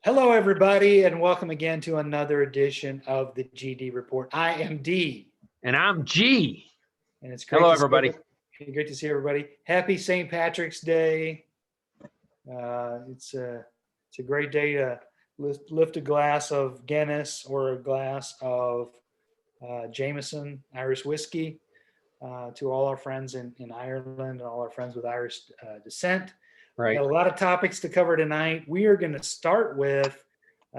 Hello, everybody, and welcome again to another edition of the GD Report. I am D, And I'm G. and it's great Hello, to see everybody. great to see everybody. Happy St. Patrick's Day. It's a great day to lift a glass of Guinness or a glass of Jameson Irish whiskey to all our friends in Ireland and all our friends with Irish descent. We Right. got a lot of topics to cover tonight. We are going to start with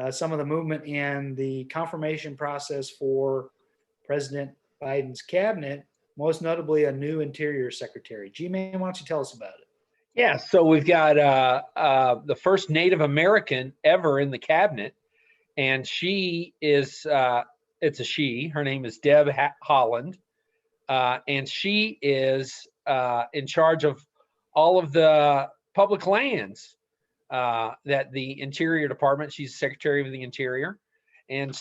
some of the movement in the confirmation process for President Biden's cabinet, most notably a new Interior Secretary. G-Man, why don't you tell us about it? Yeah. So we've got the first Native American ever in the cabinet, and she is. It's a she. Her name is Deb Holland, and she is in charge of all of the public lands that the Interior Department. She's Secretary of the Interior, and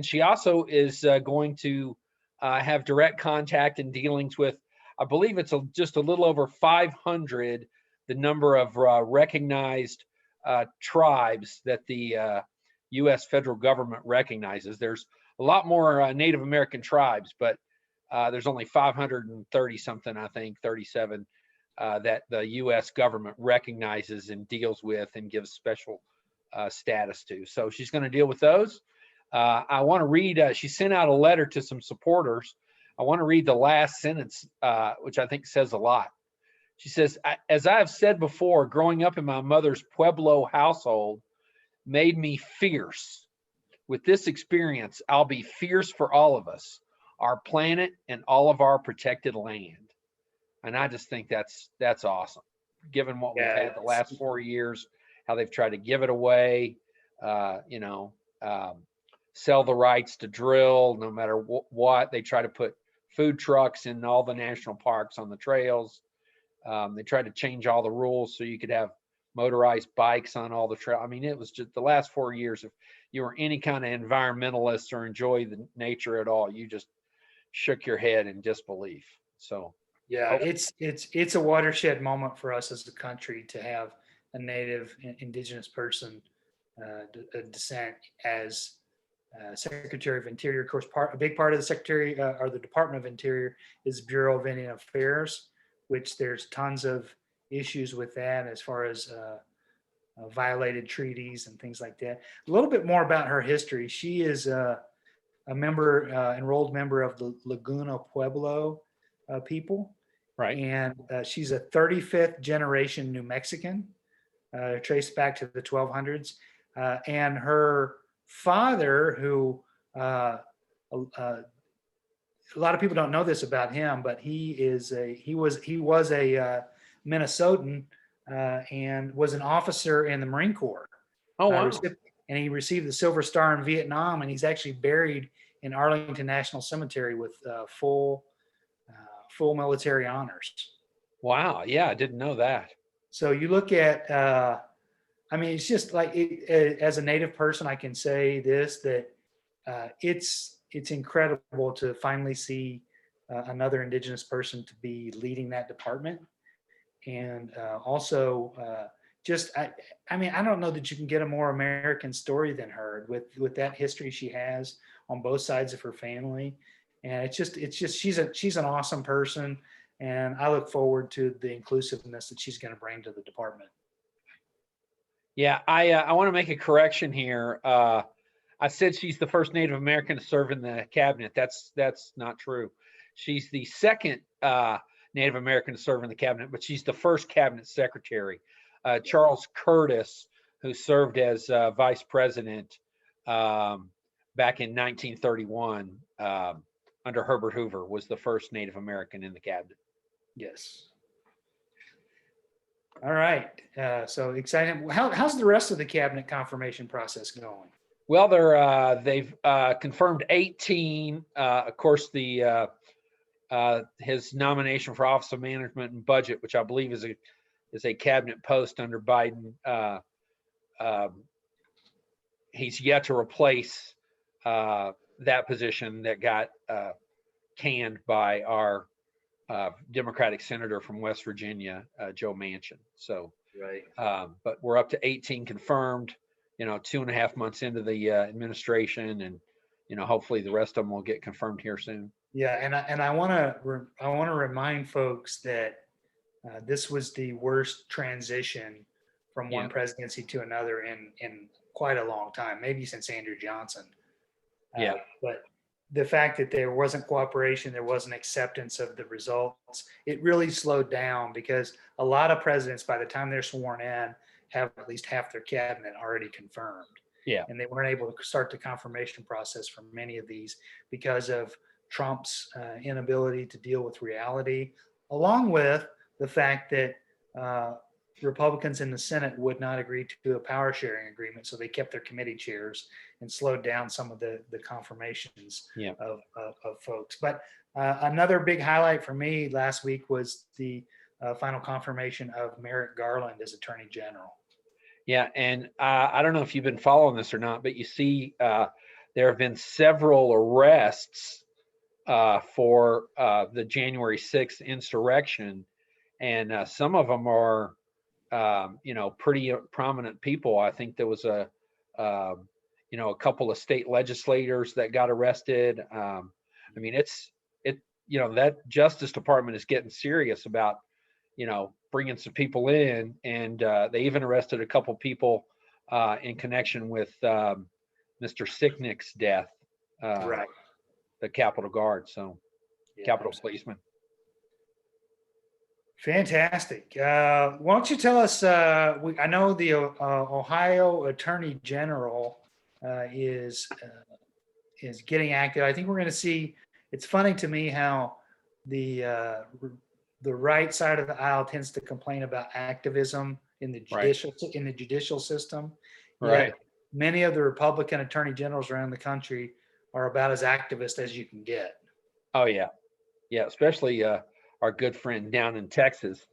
she also is going to have direct contact and dealings with. I believe it's just a little over 500, the number of recognized tribes that the U.S. federal government recognizes. There's a lot more Native American tribes, but there's only 530 something, I think, 37 that the U.S. government recognizes and deals with and gives special status to. So she's going to deal with those. I want to read, she sent out a letter to some supporters. I want to read the last sentence, which I think says a lot. She says, as I have said before, growing up in my mother's Pueblo household made me fierce. With this experience, I'll be fierce for all of us, our planet, and all of our protected land. And I just think that's awesome, given what we've Yeah, had the last 4 years, how they've tried to give it away, you know, sell the rights to drill no matter what. They try to put food trucks in all the national parks on the trails. They tried to change all the rules so you could have motorized bikes on all the trail. I mean, it was just the last 4 years. If you were any kind of environmentalist or enjoy the nature at all, you just shook your head in disbelief. So, yeah, oh, it's a watershed moment for us as a country to have a Native Indigenous person descent as Secretary of Interior. Of course, a big part of the Secretary or the Department of Interior is Bureau of Indian Affairs, which there's tons of issues with that as far as violated treaties and things like that. A little bit more about her history. She is a member, enrolled member of the Laguna Pueblo people, right. and she's a 35th generation New Mexican, traced back to the 1200s, and her father, who a lot of people don't know this about him, but he was a Minnesotan and was an officer in the Marine Corps. Oh, Uh, wow. and he received the Silver Star in Vietnam, and he's actually buried in Arlington National Cemetery with full military honors. Wow. Yeah, I didn't know that. So you look at, I mean, it's just like as a Native person, I can say this that it's incredible to finally see another Indigenous person to be leading that department, and also just I mean, I don't know that you can get a more American story than her with that history she has on both sides of her family, and it's just she's an awesome person, and I look forward to the inclusiveness that she's going to bring to the department. Yeah, I want to make a correction here. I said she's the first Native American to serve in the cabinet. That's not true. She's the second Native American to serve in the cabinet, but she's the first cabinet secretary. Charles Curtis, who served as vice president back in 1931 under Herbert Hoover, was the first Native American in the cabinet. Yes. All right. So exciting. How's the rest of the cabinet confirmation process going? Well, they've confirmed 18. Of course, the his nomination for Office of Management and Budget, which I believe is a cabinet post under Biden. He's yet to replace that position that got canned by our Democratic senator from West Virginia, Joe Manchin. So, Right. but we're up to 18 confirmed. 2.5 months into the administration, and hopefully the rest of them will get confirmed here soon. Yeah, and I want to remind folks that this was the worst transition from one Yeah. presidency to another in quite a long time, maybe since Andrew Johnson. Yeah. But the fact that there wasn't cooperation, there wasn't acceptance of the results, it really slowed down, because a lot of presidents, by the time they're sworn in, have at least half their cabinet already confirmed. Yeah. And they weren't able to start the confirmation process for many of these because of Trump's inability to deal with reality, along with the fact that Republicans in the Senate would not agree to a power sharing agreement. So they kept their committee chairs and slowed down some of the confirmations Yeah. of folks. But another big highlight for me last week was the final confirmation of Merrick Garland as Attorney General. Yeah, and I don't know if you've been following this or not, but you see there have been several arrests for the January 6th insurrection, and some of them are, pretty prominent people. I think there was a couple of state legislators that got arrested. I mean, that Justice Department is getting serious about bringing some people in, and they even arrested a couple people in connection with Mr. Sicknick's death, Right. the Capitol Guard, so Yeah, Capitol absolutely. policeman. Fantastic. Why don't you tell us? I know the Ohio Attorney General is getting active. I think we're going to see. It's funny to me how the right side of the aisle tends to complain about activism in the judicial system. Right. Yet many of the Republican attorney generals around the country are about as activist as you can get. Oh yeah, yeah. Especially our good friend down in Texas,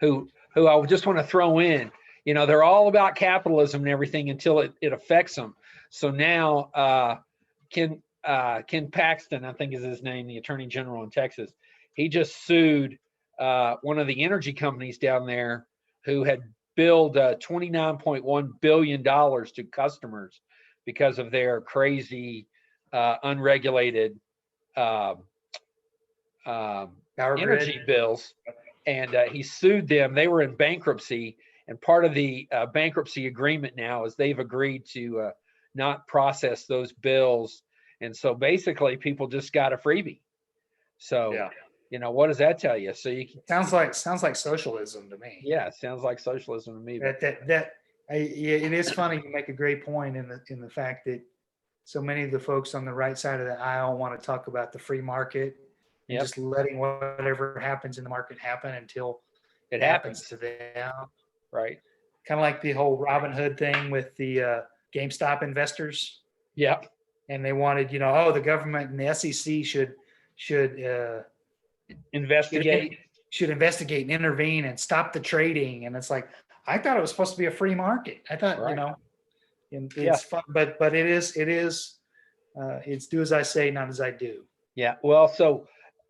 who I just want to throw in. They're all about capitalism and everything until it affects them. So now Ken Paxton, I think is his name, the Attorney General in Texas. He just sued one of the energy companies down there who had billed $29.1 billion to customers because of their crazy, unregulated energy bills. And he sued them. They were in bankruptcy. And part of the bankruptcy agreement now is they've agreed to not process those bills. And so basically people just got a freebie. So, what does that tell you? So sounds like socialism to me. Yeah, it sounds like socialism to me. It is funny. You make a great point in the fact that so many of the folks on the right side of the aisle want to talk about the free market and just letting whatever happens in the market happen until it happens to them. Right. Kind of like the whole Robin Hood thing with the GameStop investors. Yeah. And they wanted, the government and the SEC should investigate and intervene and stop the trading. And it's like, I thought it was supposed to be a free market. I thought, it's fun, but it is it's do as I say, not as I do. Yeah. Well, so,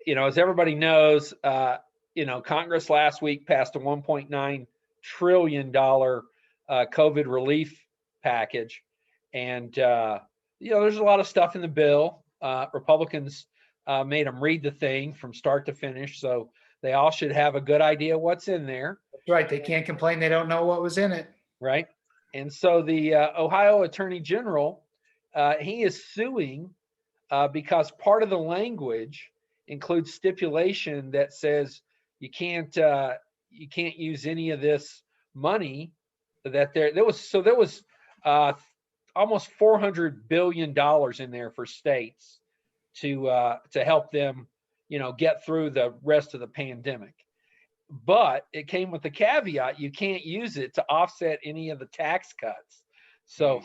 as everybody knows, Congress last week passed a $1.9 trillion COVID relief package. And, there's a lot of stuff in the bill. Republicans made them read the thing from start to finish. So they all should have a good idea what's in there. That's right. They can't complain. They don't know what was in it. Right. And so the Ohio Attorney General, he is suing because part of the language includes stipulation that says you can't use any of this money that there was almost $400 billion in there for states to help them, get through the rest of the pandemic. But it came with the caveat, you can't use it to offset any of the tax cuts. So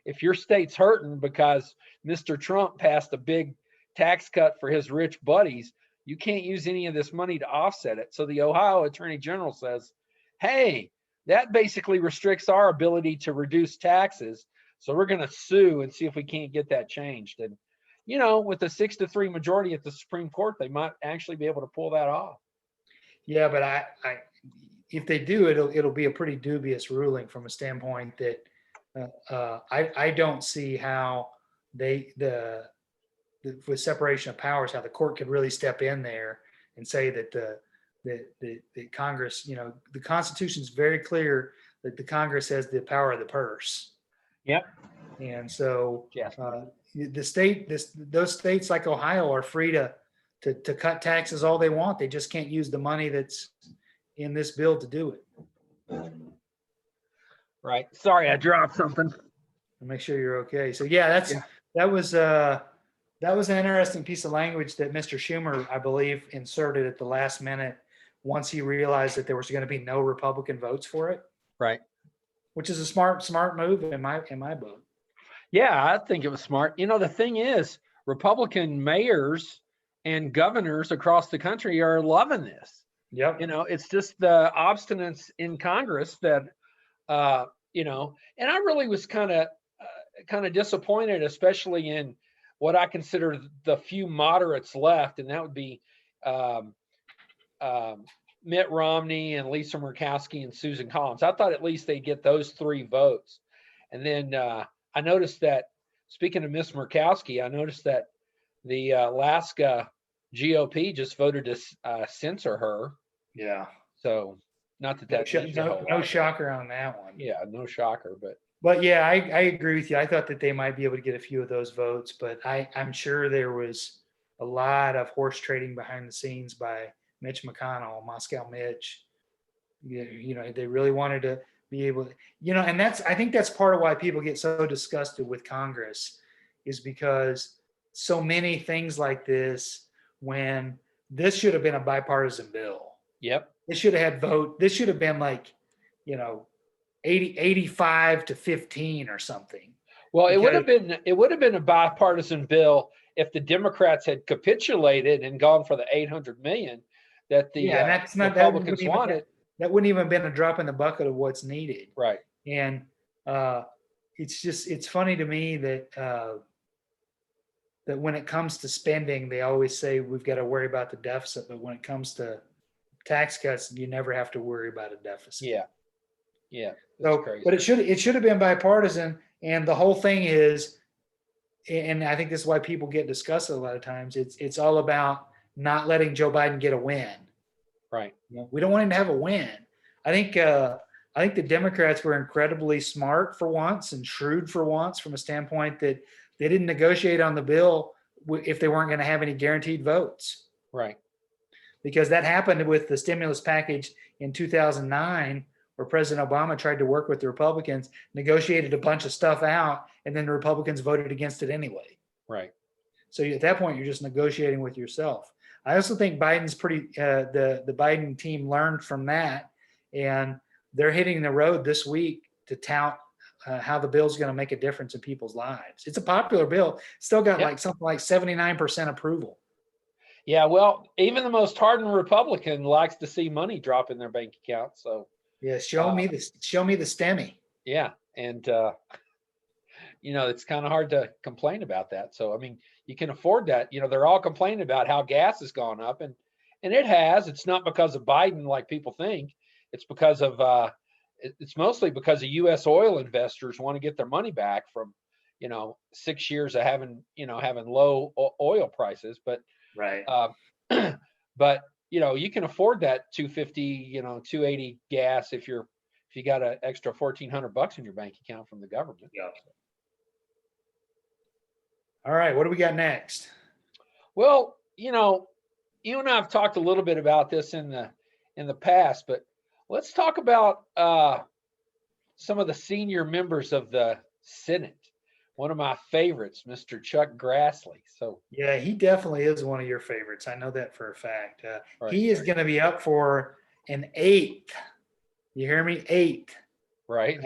if your state's hurting because Mr. Trump passed a big tax cut for his rich buddies, you can't use any of this money to offset it. So the Ohio Attorney General says, hey, that basically restricts our ability to reduce taxes. So we're going to sue and see if we can't get that changed. And, with a 6-3 majority at the Supreme Court, they might actually be able to pull that off. Yeah, but I if they do, it'll be a pretty dubious ruling from a standpoint that I don't see how with separation of powers, how the court could really step in there and say that the Congress, the Constitution is very clear that the Congress has the power of the purse. Yep. And so Yes. those states like Ohio are free to cut taxes all they want. They just can't use the money that's in this bill to do it. Right. Sorry, I dropped something. I'll make sure you're okay. So yeah, that was an interesting piece of language that Mr. Schumer, I believe, inserted at the last minute once he realized that there was going to be no Republican votes for it. Right. Which is a smart move in my book. Yeah, I think it was smart. The thing is, Republican mayors and governors across the country are loving this. Yep. It's just the obstinance in Congress that, and I really was kind of disappointed, especially in what I consider the few moderates left, and that would be Mitt Romney and Lisa Murkowski and Susan Collins. I thought at least they'd get those 3 votes. And then I noticed that, speaking of Miss Murkowski, I noticed that the Alaska GOP just voted to censor her. Yeah. So not that no shocker on that one. Yeah, no shocker. But yeah, I agree with you. I thought that they might be able to get a few of those votes, but I'm sure there was a lot of horse trading behind the scenes by Mitch McConnell, Moscow Mitch. They really wanted to be able to, and I think that's part of why people get so disgusted with Congress, is because so many things like this, when this should have been a bipartisan bill. Yep. This should have this should have been like, 85 to 15 or something. Well, it would have been a bipartisan bill if the Democrats had capitulated and gone for the $800 million that the Republicans wanted. That wouldn't even have been a drop in the bucket of what's needed. Right. And it's funny to me that that when it comes to spending, they always say we've got to worry about the deficit, but when it comes to tax cuts, you never have to worry about a deficit. Yeah. Yeah. So, crazy. But it should have been bipartisan, and the whole thing is, and I think this is why people get disgusted a lot of times. It's all about not letting Joe Biden get a win. Right. We don't want him to have a win. I think the Democrats were incredibly smart for once and shrewd for once, from a standpoint that they didn't negotiate on the bill if they weren't going to have any guaranteed votes. Right. Because that happened with the stimulus package in 2009, where President Obama tried to work with the Republicans, negotiated a bunch of stuff out, and then the Republicans voted against it anyway. Right. So at that point, you're just negotiating with yourself. I also think Biden's the Biden team learned from that, and they're hitting the road this week to tout how the bill's going to make a difference in people's lives. It's a popular bill. Still got something like 79% approval. Yeah, well, even the most hardened Republican likes to see money drop in their bank account. So yeah, show me the STEMI. Yeah, and it's kind of hard to complain about that. So I mean, you can afford that. They're all complaining about how gas has gone up, and it has. It's not because of Biden like people think. It's because of it's mostly because of U.S. oil investors want to get their money back from 6 years of having low oil prices. But right. But you can afford that $250, $280 gas if you got an extra $1,400 in your bank account from the government. Yeah. All right, what do we got next? Well, you and I have talked a little bit about this in the past, but let's talk about some of the senior members of the Senate. One of my favorites, Mr. Chuck Grassley. So yeah, he definitely is one of your favorites. I know that for a fact. He is going to be up for an 8th. You hear me? 8th. Right.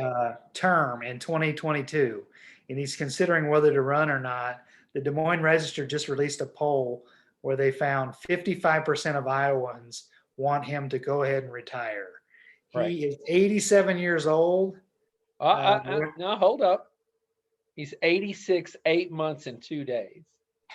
Term in 2022, and he's considering whether to run or not. The Des Moines Register just released a poll where they found 55% of Iowans want him to go ahead and retire. Right. He is 87 years old. No, hold up. He's 86, 8 months and 2 days.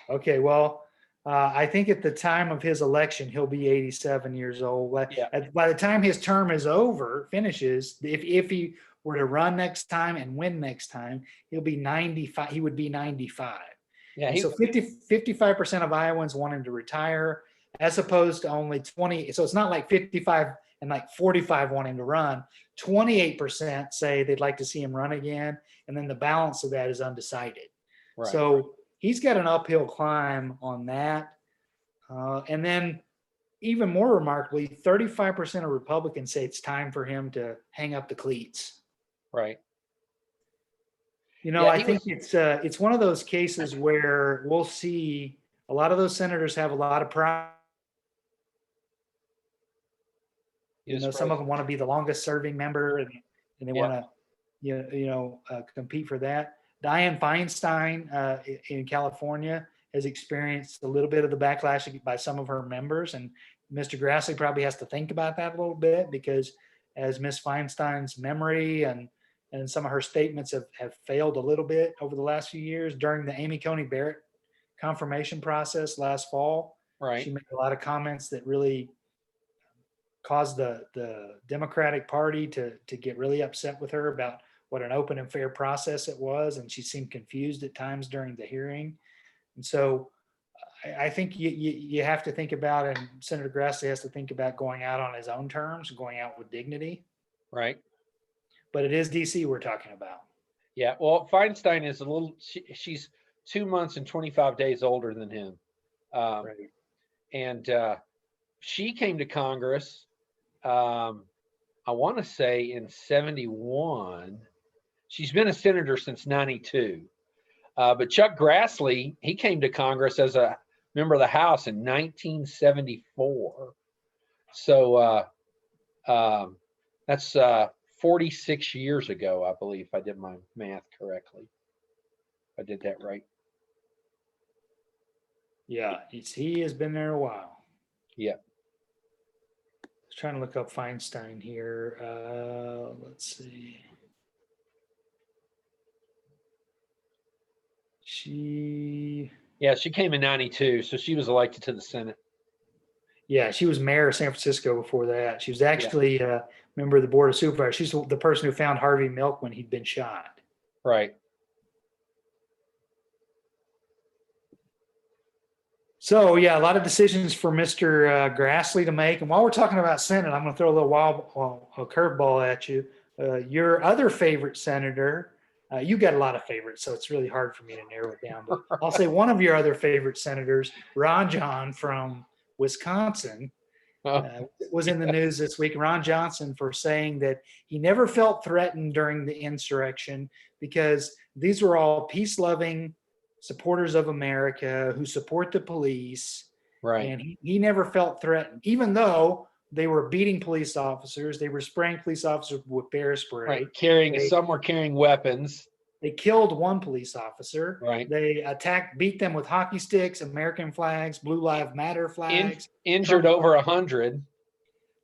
Okay, well, I think at the time of his election, he'll be 87 years old. Yeah. By the time his term is over, finishes, if he were to run next time and win next time, he'll be 95. He would be 95. Yeah, And so 55% of Iowans want him to retire, as opposed to only 20. So it's not like 55 and like 45 want him to run. 28% say they'd like to see him run again. And then the balance of that is undecided. right. So he's got an uphill climb on that. And then even more remarkably, 35% of Republicans say it's time for him to hang up the cleats. Right. I think it's one of those cases where we'll see a lot of those senators have a lot of pride. Some of them want to be the longest serving member, and they want to compete for that. Dianne Feinstein in California has experienced a little bit of the backlash by some of her members, and Mr. Grassley probably has to think about that a little bit, because as Miss Feinstein's memory and some of her statements have failed a little bit over the last few years. During the Amy Coney Barrett confirmation process last fall, Right. she made a lot of comments that really caused the Democratic Party to get really upset with her about what an open and fair process it was, and she seemed confused at times during the hearing. And so I think you have to think about, and Senator Grassley has to think about, going out on his own terms, going out with dignity. Right. But it is DC we're talking about. Yeah. Well, Feinstein is she's 2 months and 25 days older than him. Right. And she came to Congress, I want to say in 71. She's been a senator since 92. But Chuck Grassley, he came to Congress as a member of the House in 1974. So that's 46 years ago, I believe, if I did my math correctly. I did that right. Yeah, he has been there a while. Yeah. I was trying to look up Feinstein here. Let's see. She came in 92, so she was elected to the Senate. Yeah, she was mayor of San Francisco before that. She was actually a member of the board of supervisors. She's the person who found Harvey Milk when he'd been shot. Right. So yeah, a lot of decisions for Mr. Grassley to make. And while we're talking about Senate, I'm going to throw a little curveball at you. Your other favorite senator, you got a lot of favorites, so it's really hard for me to narrow it down. But I'll say one of your other favorite senators, Ron John from Wisconsin, was in the news this week. Ron Johnson, for saying that he never felt threatened during the insurrection because these were all peace-loving supporters of America who support the police. Right. And he never felt threatened, even though they were beating police officers. They were spraying police officers with bear spray. Right. Some were carrying weapons. They killed one police officer. Right. They beat them with hockey sticks, American flags, Blue Lives Matter flags. Injured over 100.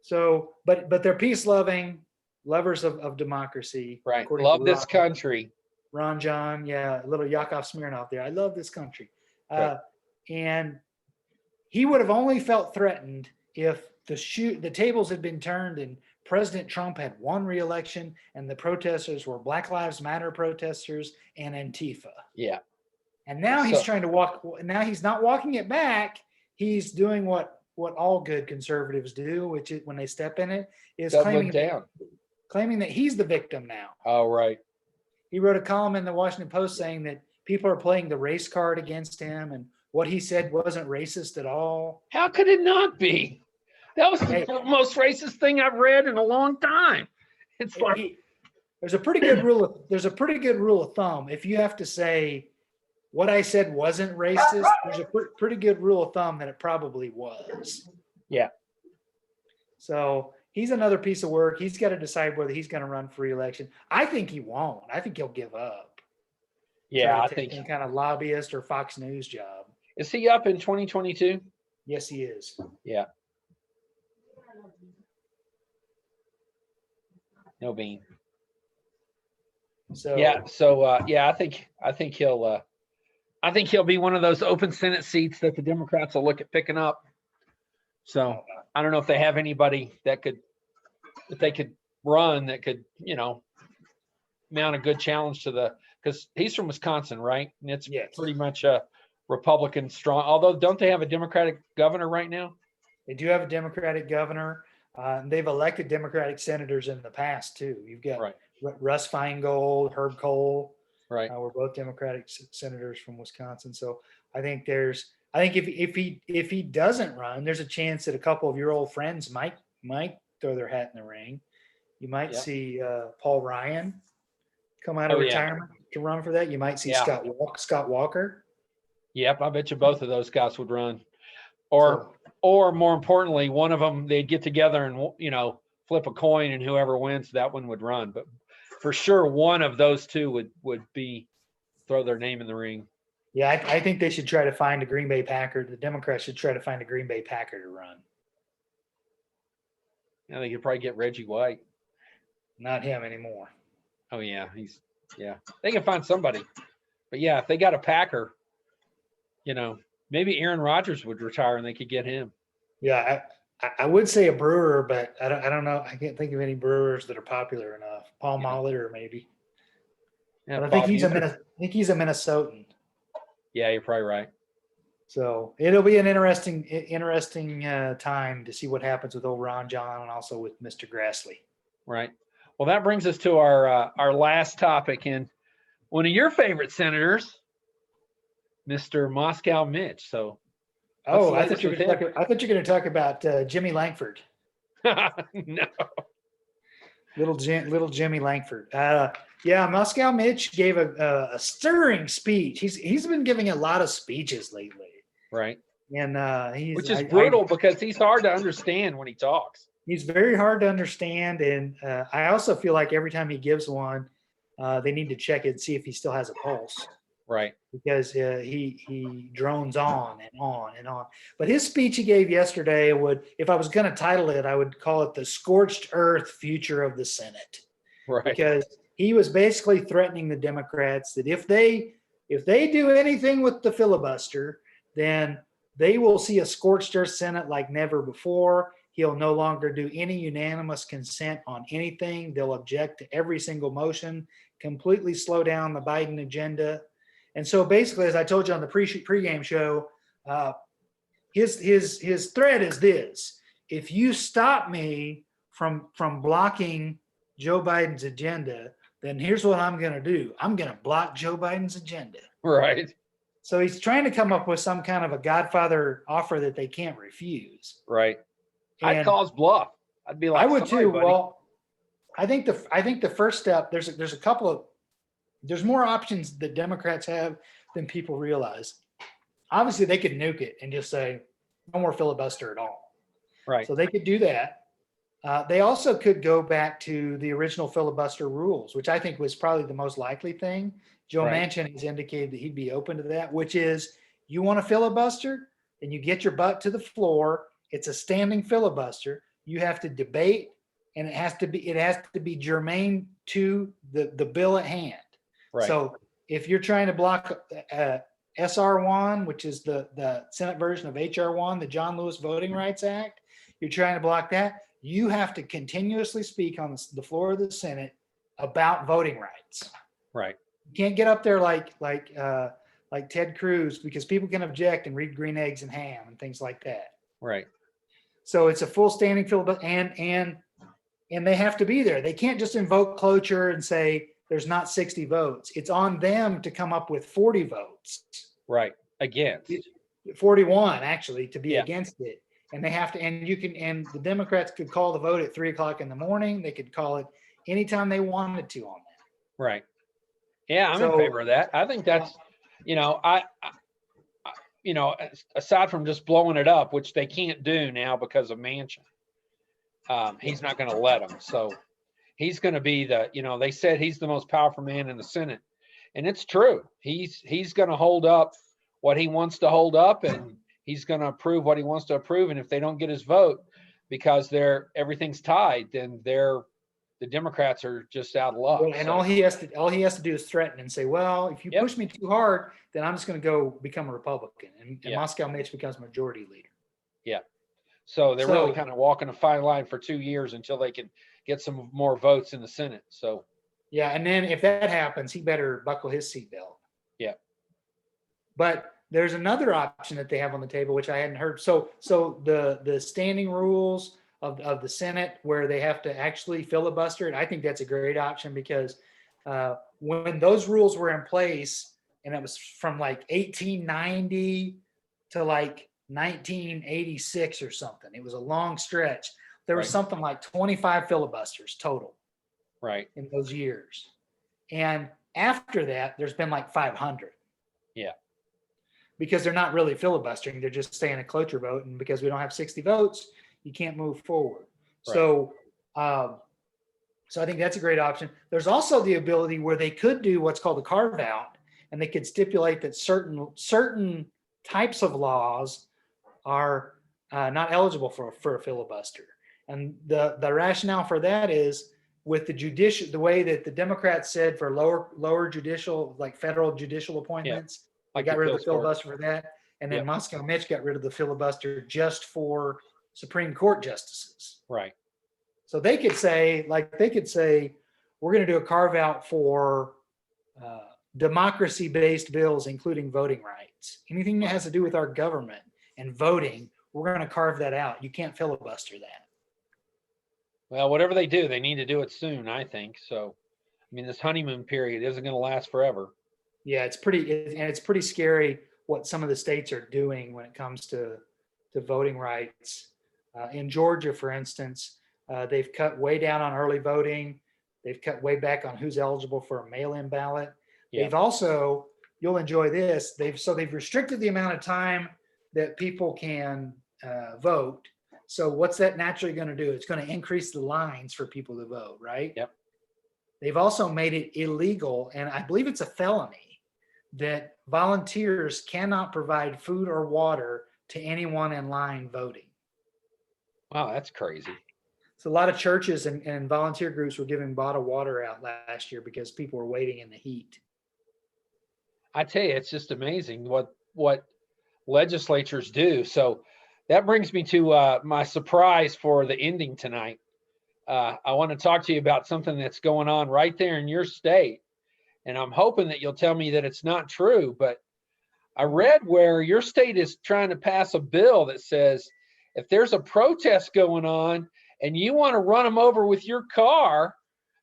So, but they're peace-loving, lovers of democracy. Right. Love this country. Ron John, yeah, a little Yakov Smirnoff there. I love this country. Right. And he would have only felt threatened if the tables had been turned and President Trump had won re-election and the protesters were Black Lives Matter protesters and Antifa. Yeah. And now he's trying to walk. Now he's not walking it back. He's doing what all good conservatives do, which is when they step in it, is claiming that he's the victim now. Oh, right. He wrote a column in the Washington Post saying that people are playing the race card against him, and what he said wasn't racist at all. How could it not be? That was the most racist thing I've read in a long time. It's like there's a pretty good rule of thumb. If you have to say what I said wasn't racist, there's a pretty good rule of thumb that it probably was. Yeah. So he's another piece of work. He's got to decide whether he's going to run for re-election. I think he won't. I think he'll give up. Yeah, I think some kind of lobbyist or Fox News job. Is he up in 2022? Yes, he is. Yeah. No bean. So I think he'll be one of those open Senate seats that the Democrats will look at picking up. So I don't know if they have anybody that they could run that could, mount a good challenge to because he's from Wisconsin, right? And it's Yes. pretty much a Republican strong. Although, don't they have a Democratic governor right now? They do have a Democratic governor. And they've elected Democratic senators in the past too. You've got Right. Russ Feingold, Herb Cole. Right. We're both Democratic senators from Wisconsin. So I think if he doesn't run, there's a chance that a couple of your old friends might throw their hat in the ring. You might Yep. see Paul Ryan come out of retirement to run for that. You might see Scott Walker. Yep, I bet you both of those guys would run. Or more importantly, one of them, they'd get together and, flip a coin, and whoever wins, that one would run. But for sure, one of those two would throw their name in the ring. Yeah, I think they should try to find a Green Bay Packer. The Democrats should try to find a Green Bay Packer to run. Yeah, they could probably get Reggie White. Not him anymore. Oh yeah, they can find somebody. But yeah, if they got a Packer, maybe Aaron Rodgers would retire and they could get him. Yeah, I would say a Brewer, but I don't know. I can't think of any Brewers that are popular enough. Paul Molitor maybe. Yeah, but I think he's a Minnesotan. Yeah, you're probably right. So it'll be an interesting time to see what happens with old Ron John and also with Mr. Grassley. Right. Well, that brings us to our last topic, and one of your favorite senators, Mr. Moscow Mitch. So, I thought you were going to talk about Jimmy Langford. No. Little Jimmy Langford. Moscow Mitch gave a stirring speech. He's been giving a lot of speeches lately. Right. And which is brutal because he's hard to understand when he talks. He's very hard to understand, and I also feel like every time he gives one, they need to check it and see if he still has a pulse. Right. Because he drones on and on and on. But his speech he gave yesterday if I was going to title it, I would call it the scorched earth future of the Senate. Right. Because he was basically threatening the Democrats that if they do anything with the filibuster, then they will see a scorched earth Senate like never before. He'll no longer do any unanimous consent on anything. They'll object to every single motion, completely slow down the Biden agenda. And so basically, as I told you on the pregame show, his threat is this: if you stop me from blocking Joe Biden's agenda, then here's what I'm going to do. I'm going to block Joe Biden's agenda. Right. So he's trying to come up with some kind of a Godfather offer that they can't refuse. Right. I'd call his bluff. I'd be like, I would too. Buddy. Well, I think the first step, there's a couple of, there's more options that Democrats have than people realize. Obviously, they could nuke it and just say, no more filibuster at all. Right. So they could do that. They also could go back to the original filibuster rules, which I think was probably the most likely thing. Joe Manchin has indicated that he'd be open to that, which is you want to filibuster, then you get your butt to the floor. It's a standing filibuster. You have to debate, and it has to be germane to the bill at hand. Right. So if you're trying to block SR1, which is the Senate version of HR1, the John Lewis Voting Rights Act, you're trying to block that. You have to continuously speak on the floor of the Senate about voting rights. Right. You can't get up there like Ted Cruz, because people can object and read green eggs and ham and things like that. Right. So it's a full standing filibuster, and they have to be there. They can't just invoke cloture and say there's not 60 votes. It's on them to come up with 40 votes. Right. Against. 41 actually to be against it. And they have to, and the Democrats could call the vote at 3:00 in the morning. They could call it anytime they wanted to on that. Right. Yeah, I'm in favor of that. I think that's, aside from just blowing it up, which they can't do now because of Manchin, he's not going to let them. So he's going to be they said he's the most powerful man in the Senate, and it's true. He's going to hold up what he wants to hold up, and he's going to approve what he wants to approve. And if they don't get his vote because everything's tied, then the Democrats are just out of luck. Well, and all he has to do is threaten and say, well, if you push me too hard, then I'm just going to go become a Republican, and Moscow Mitch becomes majority leader. Yeah. So they're really kind of walking a fine line for 2 years until they can get some more votes in the Senate. So Yeah, and then if that happens, he better buckle his seatbelt. Yeah. But there's another option that they have on the table, which I hadn't heard. So the standing rules of the Senate, where they have to actually filibuster it, I think that's a great option because when those rules were in place, and it was from like 1890 to like 1986 or something, it was a long stretch. There was Right. something like 25 filibusters total Right. in those years. And after that, there's been like 500 Yeah. because they're not really filibustering. They're just saying a cloture vote. And because we don't have 60 votes, you can't move forward. Right. So I think that's a great option. There's also the ability where they could do what's called a carve out, and they could stipulate that certain types of laws are not eligible for a filibuster. And the rationale for that is with the way that the Democrats said for lower judicial, like federal judicial appointments, Like they got the rid of the appeals court. filibuster for that. And then Yep. Moscow Mitch got rid of the filibuster just for Supreme Court justices. Right. So they could say, we're going to do a carve out for democracy-based bills, including voting rights. Anything that has to do with our government and voting, we're going to carve that out. You can't filibuster that. Well, whatever they do, they need to do it soon, I think. So, I mean, this honeymoon period isn't going to last forever. Yeah, it's pretty scary what some of the states are doing when it comes to voting rights. In Georgia, for instance, they've cut way down on early voting. They've cut way back on who's eligible for a mail-in ballot. Yeah. They've also, you'll enjoy this. They've restricted the amount of time that people can vote. So what's that naturally going to do? It's going to increase the lines for people to vote, right? Yep. They've also made it illegal, and I believe it's a felony, that volunteers cannot provide food or water to anyone in line voting. Wow, that's crazy. So a lot of churches and volunteer groups were giving bottled water out last year because people were waiting in the heat. I tell you, it's just amazing what legislatures do. So that brings me to my surprise for the ending tonight. I want to talk to you about something that's going on right there in your state. And I'm hoping that you'll tell me that it's not true, but I read where your state is trying to pass a bill that says if there's a protest going on and you want to run them over with your car,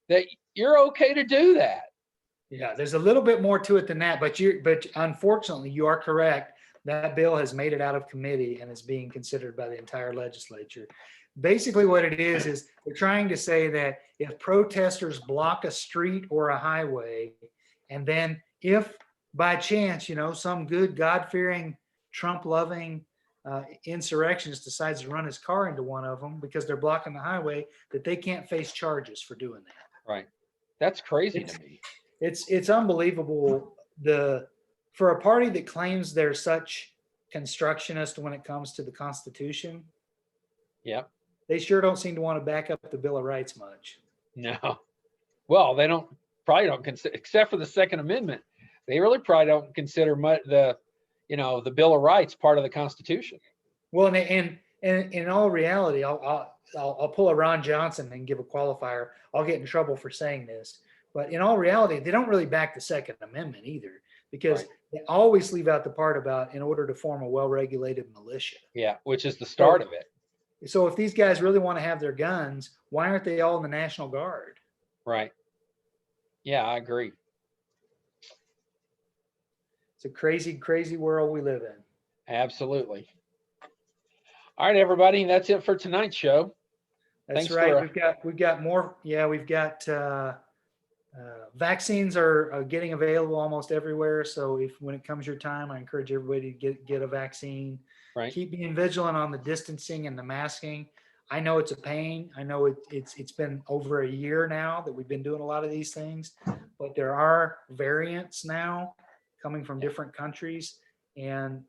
that you're okay to do that. Yeah, there's a little bit more to it than that, but unfortunately you are correct. That bill has made it out of committee and is being considered by the entire legislature. Basically what it is they're trying to say that if protesters block a street or a highway, and then if by chance, some good God-fearing, Trump-loving insurrectionist decides to run his car into one of them because they're blocking the highway, that they can't face charges for doing that. Right. That's crazy to me. It's unbelievable. For a party that claims they're such constructionist when it comes to the Constitution, Yeah. they sure don't seem to want to back up the Bill of Rights much. No. Well, they probably don't consider, except for the Second Amendment. They really probably don't consider the Bill of Rights part of the Constitution. Well, and in all reality, I'll pull a Ron Johnson and give a qualifier. I'll get in trouble for saying this, but in all reality, they don't really back the Second Amendment either, because Right. They always leave out the part about in order to form a well-regulated militia. Yeah, which is the start of it. So if these guys really want to have their guns, why aren't they all in the National Guard? Right. Yeah, I agree. It's a crazy, crazy world we live in. Absolutely. All right, everybody, that's it for tonight's show. That's Thanks right. We've got more. Yeah, we've got vaccines are getting available almost everywhere. So when it comes your time, I encourage everybody to get a vaccine. Right. Keep being vigilant on the distancing and the masking. I know it's a pain. I know it's been over a year now that we've been doing a lot of these things, but there are variants now coming from different countries, and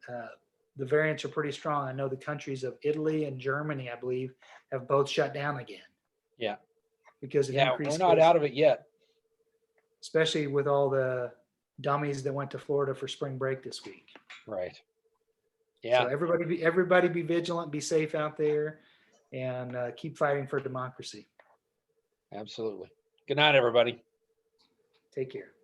the variants are pretty strong. I know the countries of Italy and Germany, I believe, have both shut down again. Yeah. Because of we're increased not out of it yet. Especially with all the dummies that went to Florida for spring break this week. Right. Yeah. So everybody be vigilant, be safe out there, and keep fighting for democracy. Absolutely. Good night, everybody. Take care.